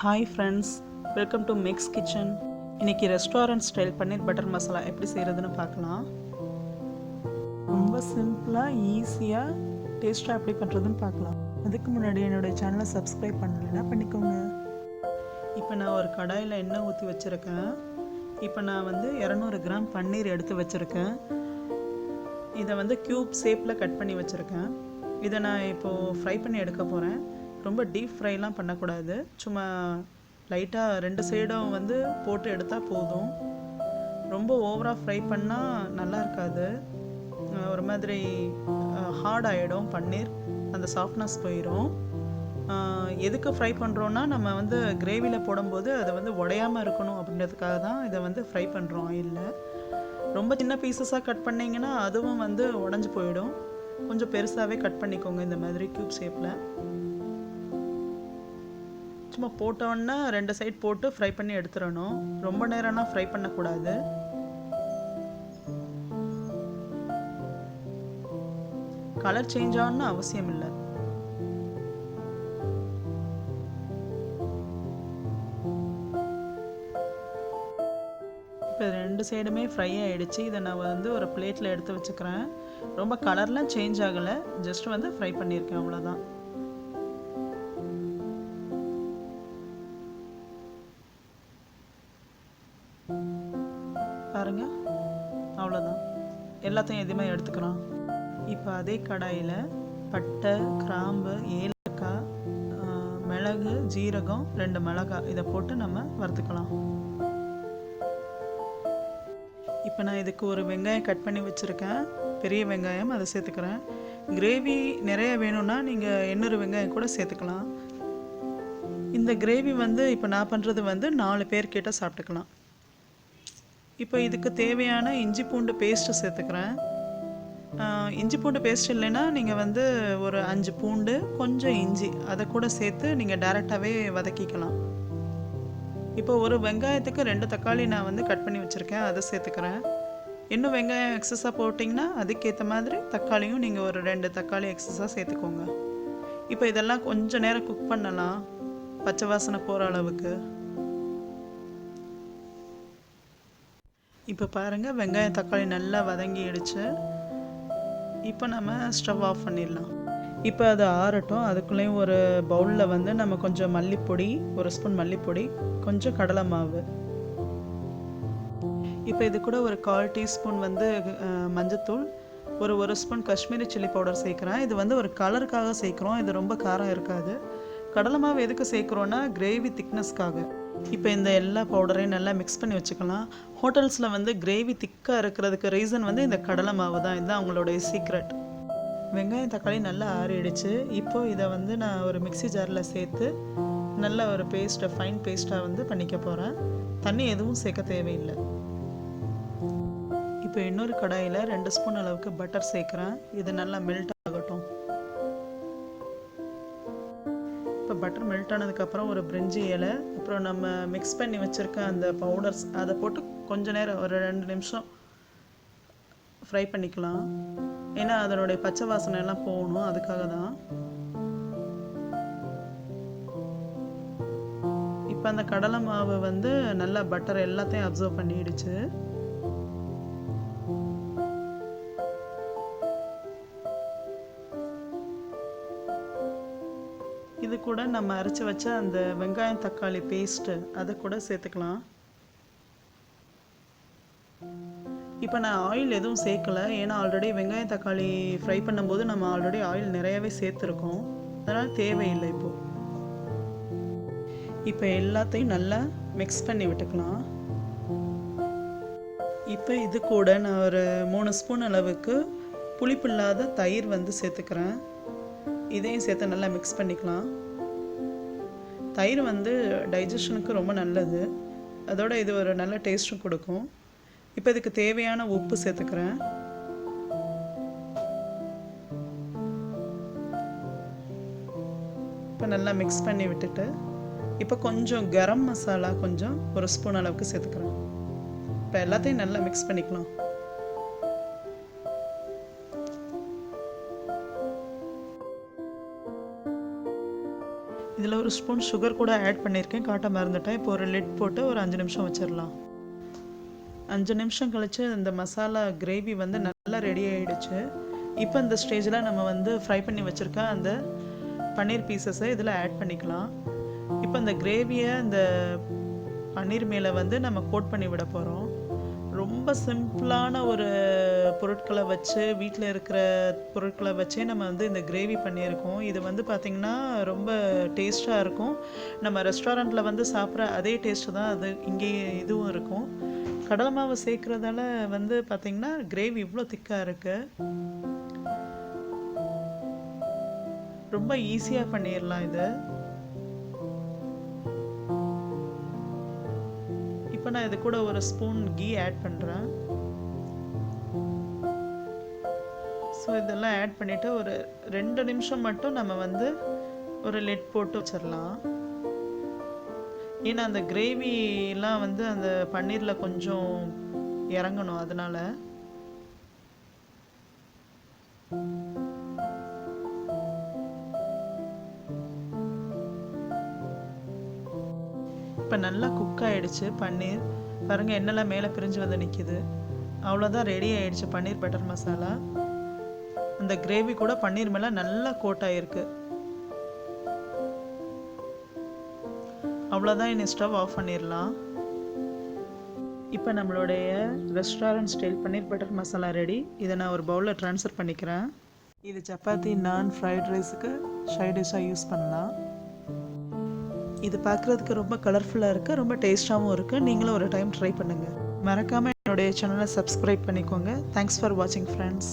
Hi friends, welcome to Mek'skitchen. இன்றைக்கி restaurant style பன்னீர் butter masala எப்படி செய்கிறதுன்னு பார்க்கலாம். ரொம்ப சிம்பிளாக ஈஸியாக டேஸ்ட்டாக எப்படி பண்ணுறதுன்னு பார்க்கலாம். அதுக்கு முன்னாடி என்னுடைய சேனலை சப்ஸ்கிரைப் பண்ணலைன்னா பண்ணிக்கோங்க. இப்போ நான் ஒரு கடாயில் எண்ணெய் ஊற்றி வச்சுருக்கேன். இப்போ நான் 200 கிராம் பன்னீர் எடுத்து வச்சுருக்கேன். இதை க்யூப் ஷேப்பில் கட் பண்ணி வச்சுருக்கேன். இதை நான் இப்போது ஃப்ரை பண்ணி எடுக்க போகிறேன். ரொம்ப டீப் ஃப்ரைலாம் பண்ணக்கூடாது, சும்மா லைட்டாக 2 சைடும் போட்டு எடுத்தால் போதும். ரொம்ப ஓவராக ஃப்ரை பண்ணால் நல்லா இருக்காது, ஒரு மாதிரி ஹார்ட் ஆகிடும் பன்னீர், அந்த சாஃப்ட்னஸ் போயிடும். எதுக்கு ஃப்ரை பண்ணுறோன்னா நம்ம கிரேவியில் போடும்போது அது உடையாமல் இருக்கணும் அப்படின்றதுக்காக தான் இதை ஃப்ரை பண்ணுறோம் ஆயிலில். ரொம்ப சின்ன பீசஸாக கட் பண்ணிங்கன்னா அதுவும் உடஞ்சி போயிடும். கொஞ்சம் பெருசாகவே கட் பண்ணிக்கோங்க இந்த மாதிரி க்யூப் ஷேப்பில். சும்மா போட்டோன்னா 2 சைட் போட்டு ஃப்ரை பண்ணி எடுத்துடணும். ரொம்ப நேரம்னா ஃப்ரை பண்ணக்கூடாது. கலர் சேஞ்ச் ஆகணும்னு அவசியம் இல்லை. இப்போ 2 சைடுமே ஃப்ரை ஆகிடுச்சு. இதை நான் ஒரு பிளேட்டில் எடுத்து வச்சுக்கிறேன். ரொம்ப கலர்லாம் சேஞ்ச் ஆகலை, ஜஸ்ட் ஃப்ரை பண்ணியிருக்கேன், அவ்வளோதான். பாருங்க, அவ்வளோதான். எல்லாத்தையும் எதுவுமே எடுத்துக்கிறோம். இப்போ அதே கடாயில் பட்டை, கிராம்பு, ஏலக்காய், மிளகு, ஜீரகம், 2 மிளகாய் இதை போட்டு நம்ம வறுத்துக்கலாம். இப்போ நான் இதுக்கு ஒரு வெங்காயம் கட் பண்ணி வச்சுருக்கேன், பெரிய வெங்காயம், அதை சேர்த்துக்கிறேன். கிரேவி நிறைய வேணும்னா நீங்கள் 800 வெங்காயம் கூட சேர்த்துக்கலாம். இந்த கிரேவி இப்போ நான் பண்ணுறது 4 பேர் கிட்ட சாப்பிட்டுக்கலாம். இப்போ இதுக்கு தேவையான இஞ்சி பூண்டு பேஸ்ட்டு சேர்த்துக்கிறேன். இஞ்சி பூண்டு பேஸ்ட் இல்லைன்னா நீங்கள் ஒரு 5 பூண்டு, கொஞ்சம் இஞ்சி, அதை கூட சேர்த்து நீங்கள் டைரெக்டாகவே வதக்கிக்கலாம். இப்போ ஒரு வெங்காயத்துக்கு 2 தக்காளி நான் கட் பண்ணி வச்சுருக்கேன், அதை சேர்த்துக்கிறேன். இன்னும் வெங்காயம் எக்ஸஸாக போட்டிங்கன்னா அதுக்கேற்ற மாதிரி தக்காளியும் நீங்கள் ஒரு 2 தக்காளி எக்ஸஸாக சேர்த்துக்கோங்க. இப்போ இதெல்லாம் கொஞ்சம் நேரம் குக் பண்ணலாம், பச்சை வாசனை போகிற அளவுக்கு. இப்போ பாருங்கள், வெங்காயம் தக்காளி நல்லா வதங்கிடுச்சு. இப்போ நம்ம ஸ்டவ் ஆஃப் பண்ணிடலாம். இப்போ அது ஆறட்டும். அதுக்குள்ளேயும் ஒரு பவுலில் நம்ம கொஞ்சம் மல்லிப்பொடி, 1 ஸ்பூன் மல்லிப்பொடி, கொஞ்சம் கடலை மாவு, இப்போ இது கூட ஒரு 1/4 டீஸ்பூன் மஞ்சத்தூள், ஒரு ஸ்பூன் காஷ்மீரி சில்லி பவுடர் சேர்க்குறேன். இது ஒரு கலருக்காக சேர்க்குறோம், இது ரொம்ப காரம் இருக்காது. கடலை மாவு எதுக்கு சேர்க்குறோன்னா கிரேவி திக்னஸ்க்காக. இப்போ இந்த எல்லா பவுடரையும் நல்லா மிக்ஸ் பண்ணி வச்சுக்கலாம். ஹோட்டல்ஸில் கிரேவி திக்காக இருக்கிறதுக்கு ரீசன் இந்த கடலை மாவு தான். இதுதான் அவங்களுடைய சீக்ரெட். வெங்காயம் தக்காளி நல்லா ஆறிடுச்சு. இப்போ இதை நான் ஒரு மிக்ஸி ஜாரில் சேர்த்து நல்ல ஒரு பேஸ்ட்டை, ஃபைன் பேஸ்ட்டாக பண்ணிக்க போகிறேன். தண்ணி எதுவும் சேர்க்க தேவையில்லை. இப்போ இன்னொரு கடாயில் 2 ஸ்பூன் அளவுக்கு பட்டர் சேர்க்குறேன். இது நல்லா மெல்ட் ஆகட்டும். இப்போ பட்டர் மெல்ட் ஆனதுக்கப்புறம் ஒரு பிரிஞ்சி இலை, அப்புறம் நம்ம மிக்ஸ் பண்ணி வச்சுருக்க அந்த பவுடர்ஸ், அதை போட்டு கொஞ்ச நேரம் ஒரு 2 நிமிஷம் ஃப்ரை பண்ணிக்கலாம். ஏன்னா அதனுடைய பச்சை வாசனை எல்லாம் போகணும், அதுக்காக தான். இப்போ அந்த கடலை மாவு நல்லா பட்டர் எல்லாத்தையும் அப்சர்வ் பண்ணிடுச்சு. இது கூட நம்ம அரைச்சி வச்ச அந்த வெங்காயம் தக்காளி பேஸ்ட்டு அதை கூட சேர்த்துக்கலாம். இப்போ நான் ஆயில் எதுவும் சேர்க்கலை, ஏன்னா ஆல்ரெடி வெங்காயம் தக்காளி ஃப்ரை பண்ணும்போது நம்ம ஆல்ரெடி ஆயில் நிறையவே சேர்த்துருக்கோம், அதனால் தேவையில்லை. இப்போ எல்லாத்தையும் நல்லா மிக்ஸ் பண்ணி விட்டுக்கலாம். இப்போ இது கூட நான் ஒரு 3 ஸ்பூன் அளவுக்கு புளிப்பு இல்லாத தயிர் சேர்த்துக்கிறேன். இதையும் சேர்த்து நல்லா மிக்ஸ் பண்ணிக்கலாம். தயிர் டைஜஷனுக்கு ரொம்ப நல்லது, அதோட இது ஒரு நல்ல டேஸ்ட்டும் கொடுக்கும். இப்போ இதுக்கு தேவையான உப்பு சேர்த்துக்கிறேன். இப்போ நல்லா மிக்ஸ் பண்ணி விட்டுட்டு இப்போ கொஞ்சம் கரம் மசாலா கொஞ்சம் 1 ஸ்பூன் அளவுக்கு சேர்த்துக்கிறேன். இப்போ எல்லாத்தையும் நல்லா மிக்ஸ் பண்ணிக்கலாம். இதில் ஒரு ஸ்பூன் சுகர் கூட ஆட் பண்ணியிருக்கேன், காட்ட மறந்துட்டேன். இப்போ ஒரு லிட் போட்டு ஒரு 5 நிமிஷம் வச்சிடலாம். 5 நிமிஷம் கழித்து இந்த மசாலா கிரேவி வந்து நல்லா ரெடி ஆகிடுச்சு. இப்போ இந்த ஸ்டேஜில் நம்ம வந்து ஃப்ரை பண்ணி வச்சுருக்க அந்த பன்னீர் பீசஸை இதில் ஆட் பண்ணிக்கலாம். இப்போ இந்த கிரேவியை இந்த பன்னீர் மேலே வந்து நம்ம கோட் பண்ணி விட போகிறோம். ரொம்ப சிம்பிளான ஒரு பொருட்களை வச்சு, வீட்டில் இருக்கிற பொருட்களை வச்சே நம்ம வந்து இந்த கிரேவி பண்ணியிருக்கோம். இது வந்து பார்த்திங்கன்னா ரொம்ப டேஸ்ட்டாக இருக்கும். நம்ம ரெஸ்டாரண்ட்டில் வந்து சாப்பிட்ற அதே டேஸ்ட்டு தான் அது இங்கே இதுவும் இருக்கும். கடலை மாவு சேர்க்குறதால வந்து பார்த்திங்கன்னா கிரேவி இவ்வளோ திக்காக இருக்குது. ரொம்ப ஈஸியாக பண்ணிடலாம் இது. இப்போ நான் இது கூட ஒரு ஸ்பூன் கீ ஆட் பண்ணுறேன். ஸோ இதெல்லாம் ஆட் பண்ணிவிட்டு ஒரு 2 நிமிஷம் மட்டும் நம்ம வந்து ஒரு லிட் போட்டு வச்சிடலாம். ஏன்னா அந்த கிரேவிலாம் வந்து அந்த பன்னீரில் கொஞ்சம் இறங்கணும், அதனால். இப்போ நல்லா குக் ஆகிடுச்சு பன்னீர். பாருங்கள், எண்ணெய்லாம் மேலே பிரிஞ்சு வந்து நிற்கிது. அவ்வளோதான், ரெடி ஆகிடுச்சு பன்னீர் பட்டர் மசாலா. அந்த கிரேவி கூட பன்னீர் மேலே நல்லா கோட் ஆகிருக்கு. அவ்வளோதான், இனி ஸ்டவ் ஆஃப் பண்ணிடலாம். இப்போ நம்மளுடைய ரெஸ்டாரண்ட் ஸ்டைல் பன்னீர் பட்டர் மசாலா ரெடி. இதை நான் ஒரு பவுலில் ட்ரான்ஸ்ஃபர் பண்ணிக்கிறேன். இது சப்பாத்தி, நான், ஃப்ரைட் ரைஸுக்கு சைட் டிஷ்ஷாக யூஸ் பண்ணலாம். இது பார்க்குறதுக்கு ரொம்ப கலர்ஃபுல்லாக இருக்குது, ரொம்ப டேஸ்ட்டாகவும் இருக்குது. நீங்களும் ஒரு டைம் ட்ரை பண்ணுங்கள். மறக்காமல் என்னுடைய சேனலை சப்ஸ்கிரைப் பண்ணிக்கோங்க. தேங்க்ஸ் ஃபார் வாட்சிங் ஃப்ரெண்ட்ஸ்.